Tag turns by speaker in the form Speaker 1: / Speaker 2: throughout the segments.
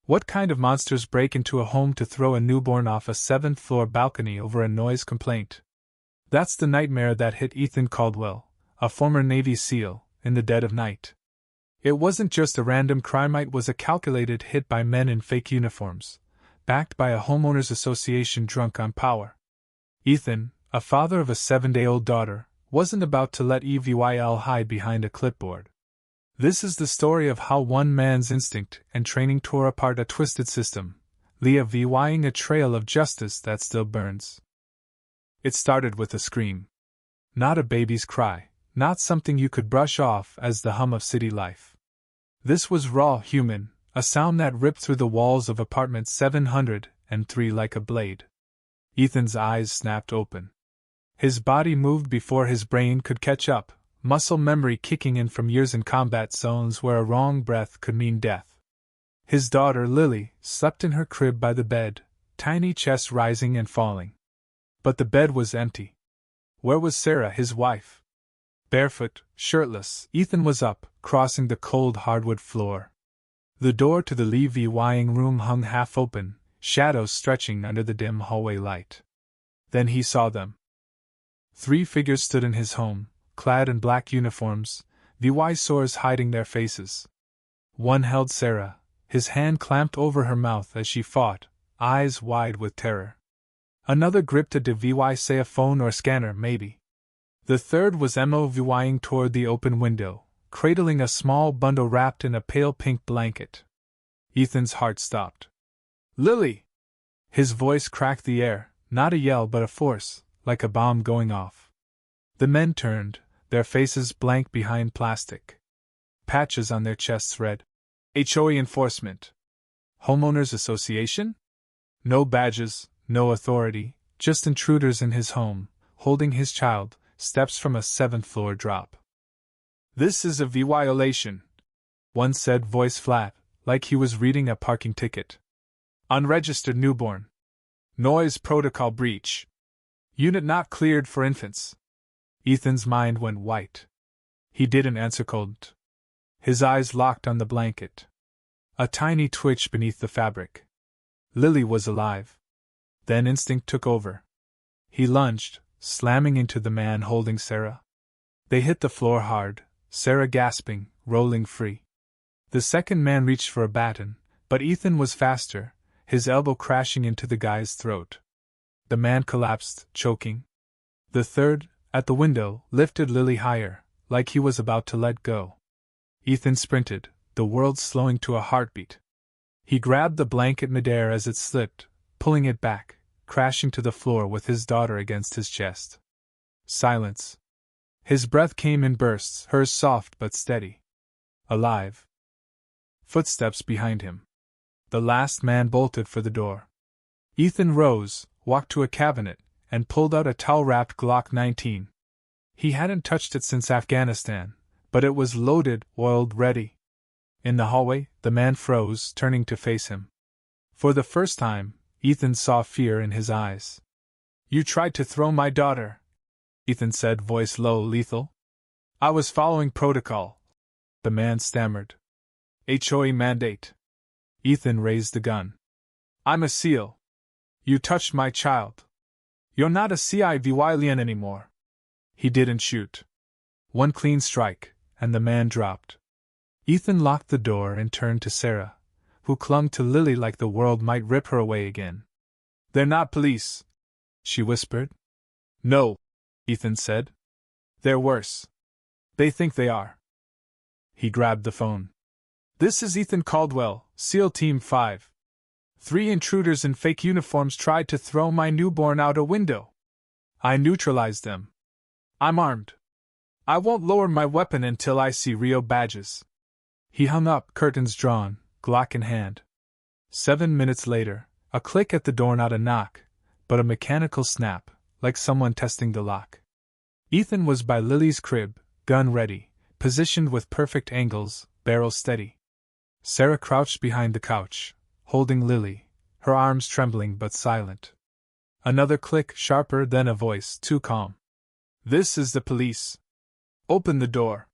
Speaker 1: What kind of monsters break into a home to throw a newborn off a 7th-floor balcony over a noise complaint? That's the nightmare that hit Ethan Caldwell, a former Navy SEAL, in the dead of night. It wasn't just a random crime, it was a calculated hit by men in fake uniforms, backed by a homeowners association drunk on power. Ethan, a father of a 7-day-old daughter, wasn't about to let EVYL hide behind a clipboard. This is the story of how one man's instinct and training tore apart a twisted system, leaving a trail of justice that still burns. It started with a scream. Not a baby's cry, not something you could brush off as the hum of city life. This was raw, human, a sound that ripped through the walls of apartment 703 like a blade. Ethan's eyes snapped open. His body moved before his brain could catch up, muscle memory kicking in from years in combat zones where a wrong breath could mean death. His daughter, Lily, slept in her crib by the bed, tiny chest rising and falling. But the bed was empty. Where was Sarah, his wife? Barefoot, shirtless, Ethan was up, crossing the cold hardwood floor. The door to the living room hung half open, shadows stretching under the dim hallway light. Then he saw them. 3 figures stood in his home, clad in black uniforms, visors hiding their faces. One held Sarah, his hand clamped over her mouth as she fought, eyes wide with terror. Another gripped a device, a phone or scanner, maybe. The third was moving toward the open window, cradling a small bundle wrapped in a pale pink blanket. Ethan's heart stopped. "Lily!" His voice cracked the air, not a yell but a force, like a bomb going off. The men turned, their faces blank behind plastic. Patches on their chests read, HOA enforcement. Homeowners Association? No badges, no authority, just intruders in his home, holding his child, steps from a 7th-floor drop. "This is a violation," one said, voice flat, like he was reading a parking ticket. "Unregistered newborn. Noise protocol breach. Unit not cleared for infants." Ethan's mind went white. He didn't answer cold. His eyes locked on the blanket. A tiny twitch beneath the fabric. Lily was alive. Then instinct took over. He lunged, slamming into the man holding Sarah. They hit the floor hard, Sarah gasping, rolling free. The second man reached for a baton, but Ethan was faster, his elbow crashing into the guy's throat. The man collapsed, choking. The third, at the window, lifted Lily higher, like he was about to let go. Ethan sprinted, the world slowing to a heartbeat. He grabbed the blanket midair as it slipped, pulling it back, crashing to the floor with his daughter against his chest. Silence. His breath came in bursts, hers soft but steady. Alive. Footsteps behind him. The last man bolted for the door. Ethan rose, walked to a cabinet, and pulled out a towel-wrapped Glock 19. He hadn't touched it since Afghanistan, but it was loaded, oiled, ready. In the hallway, the man froze, turning to face him. For the first time, Ethan saw fear in his eyes. "You tried to throw my daughter," Ethan said, voice low, lethal. "I was following protocol," the man stammered. "HOA mandate." Ethan raised the gun. "I'm a SEAL. You touched my child. You're not a civilian anymore." He didn't shoot. One clean strike, and the man dropped. Ethan locked the door and turned to Sarah, who clung to Lily like the world might rip her away again. "They're not police," she whispered. "No," Ethan said. "They're worse. They think they are." He grabbed the phone. "This is Ethan Caldwell, SEAL Team 5. 3 intruders in fake uniforms tried to throw my newborn out a window. I neutralized them. I'm armed. I won't lower my weapon until I see Rio badges." He hung up, curtains drawn, Glock in hand. 7 minutes later, a click at the door, not a knock, but a mechanical snap, like someone testing the lock. Ethan was by Lily's crib, gun ready, positioned with perfect angles, barrel steady. Sarah crouched behind the couch, holding Lily, her arms trembling but silent. Another click, sharper, then a voice, too calm. "This is the police. Open the door."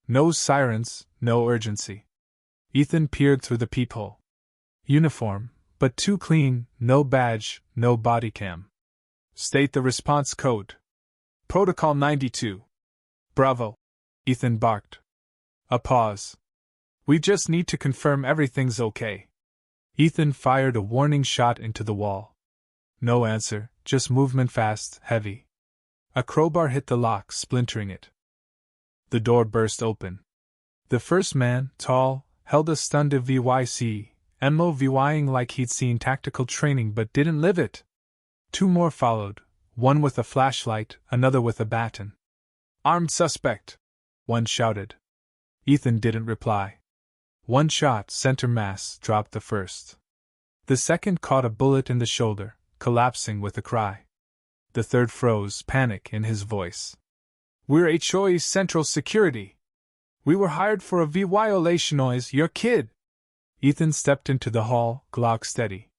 Speaker 1: No sirens, no urgency. Ethan peered through the peephole. Uniform, but too clean, no badge, no body cam. State the response code. Protocol 92. Bravo. Ethan barked. A pause. We just need to confirm everything's okay. Ethan fired a warning shot into the wall. No answer, just movement fast, heavy. A crowbar hit the lock, splintering it. The door burst open. The first man, tall, held a stun to VYC, MOVYing like he'd seen tactical training but didn't live it. Two more followed, one with a flashlight, another with a baton. Armed suspect, one shouted. Ethan didn't reply. One shot, center mass, dropped the first. The second caught a bullet in the shoulder, collapsing with a cry. The third froze, panic in his voice. We're HOA Central Security. We were hired for a violation noise, your kid. Ethan stepped into the hall, Glock steady.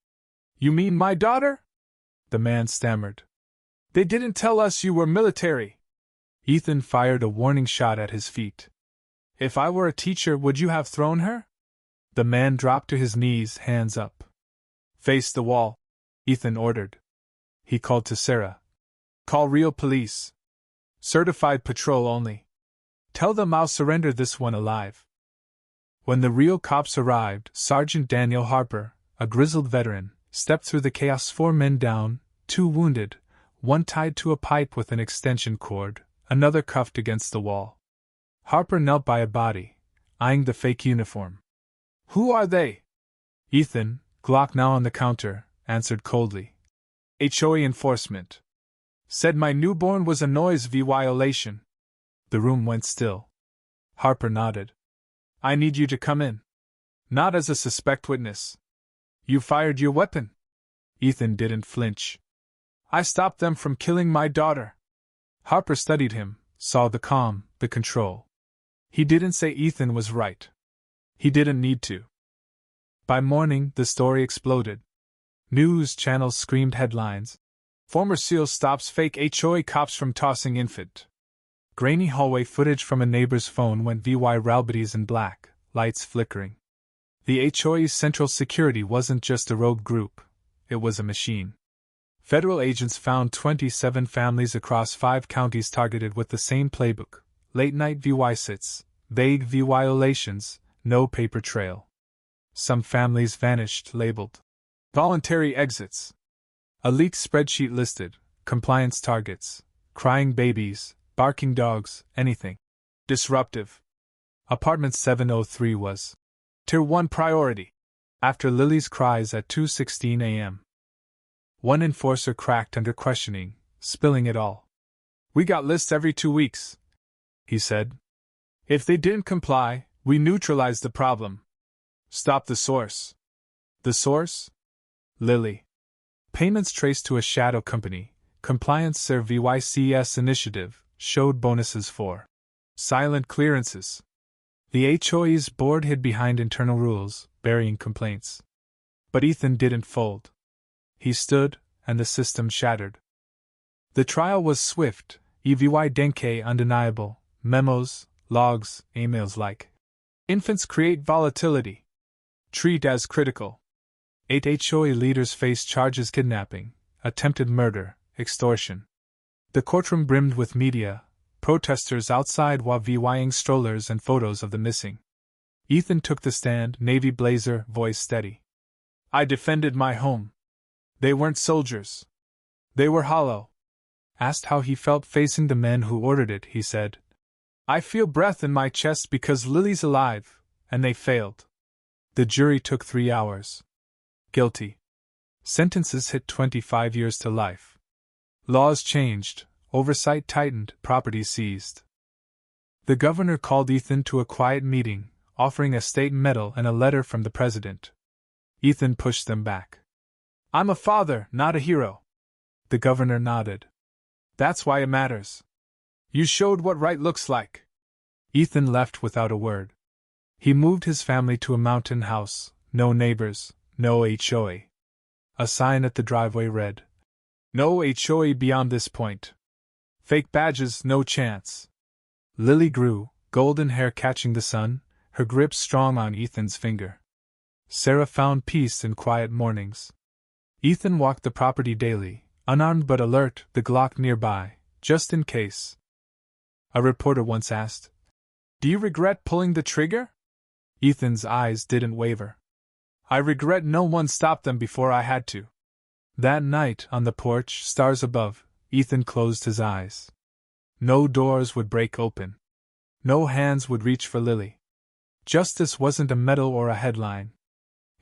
Speaker 1: You mean my daughter? The man stammered. They didn't tell us you were military. Ethan fired a warning shot at his feet. If I were a teacher, would you have thrown her? The man dropped to his knees, hands up. Face the wall, Ethan ordered. He called to Sarah. Call real police. Certified patrol only. Tell them I'll surrender this one alive. When the real cops arrived, Sergeant Daniel Harper, a grizzled veteran, stepped through the chaos. 4 men down, 2 wounded, one tied to a pipe with an extension cord, another cuffed against the wall. Harper knelt by a body, eyeing the fake uniform. Who are they? Ethan, Glock now on the counter, answered coldly. HOA enforcement. Said my newborn was a noise violation. The room went still. Harper nodded. I need you to come in. Not as a suspect witness. You fired your weapon. Ethan didn't flinch. I stopped them from killing my daughter. Harper studied him, saw the calm, the control. He didn't say Ethan was right. He didn't need to. By morning, the story exploded. News channels screamed headlines. Former SEAL stops fake HOA cops from tossing infant. Grainy hallway footage from a neighbor's phone went viralities in black, lights flickering. The HOA's Central Security wasn't just a rogue group, it was a machine. Federal agents found 27 families across 5 counties targeted with the same playbook: late-night visits, vague violations, no paper trail. Some families vanished, labeled voluntary exits. A leaked spreadsheet listed compliance targets, crying babies, barking dogs, anything disruptive. Apartment 703 was Tier 1 priority. After Lily's cries at 2:16 a.m. One enforcer cracked under questioning, spilling it all. We got lists every 2 weeks, he said. If they didn't comply, we neutralized the problem. Stop the source. The source? Lily. Payments traced to a shadow company. Compliance Sir VYCS initiative showed bonuses for silent clearances. The HOA's board hid behind internal rules, burying complaints. But Ethan didn't fold. He stood, and the system shattered. The trial was swift, EVY Denke undeniable, memos, logs, emails like infants create volatility. Treat as critical. 8 HOA leaders faced charges: kidnapping, attempted murder, extortion. The courtroom brimmed with media, protesters outside while VYing strollers and photos of the missing. Ethan took the stand, navy blazer, voice steady. I defended my home. They weren't soldiers. They were hollow. Asked how he felt facing the men who ordered it, he said, I feel breath in my chest because Lily's alive, and they failed. The jury took 3 hours. Guilty. Sentences hit 25 years to life. Laws changed, oversight tightened, property seized. The governor called Ethan to a quiet meeting, offering a state medal and a letter from the president. Ethan pushed them back. I'm a father, not a hero. The governor nodded. That's why it matters. You showed what right looks like. Ethan left without a word. He moved his family to a mountain house, no neighbors, no HOA. A sign at the driveway read, No HOA beyond this point. Fake badges, no chance. Lily grew, golden hair catching the sun, her grip strong on Ethan's finger. Sarah found peace in quiet mornings. Ethan walked the property daily, unarmed but alert, the Glock nearby, just in case. A reporter once asked, "Do you regret pulling the trigger?" Ethan's eyes didn't waver. "I regret no one stopped them before I had to." That night, on the porch, stars above, Ethan closed his eyes. No doors would break open. No hands would reach for Lily. Justice wasn't a medal or a headline.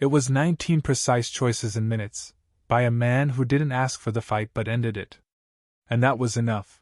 Speaker 1: It was 19 precise choices in minutes, by a man who didn't ask for the fight but ended it. And that was enough.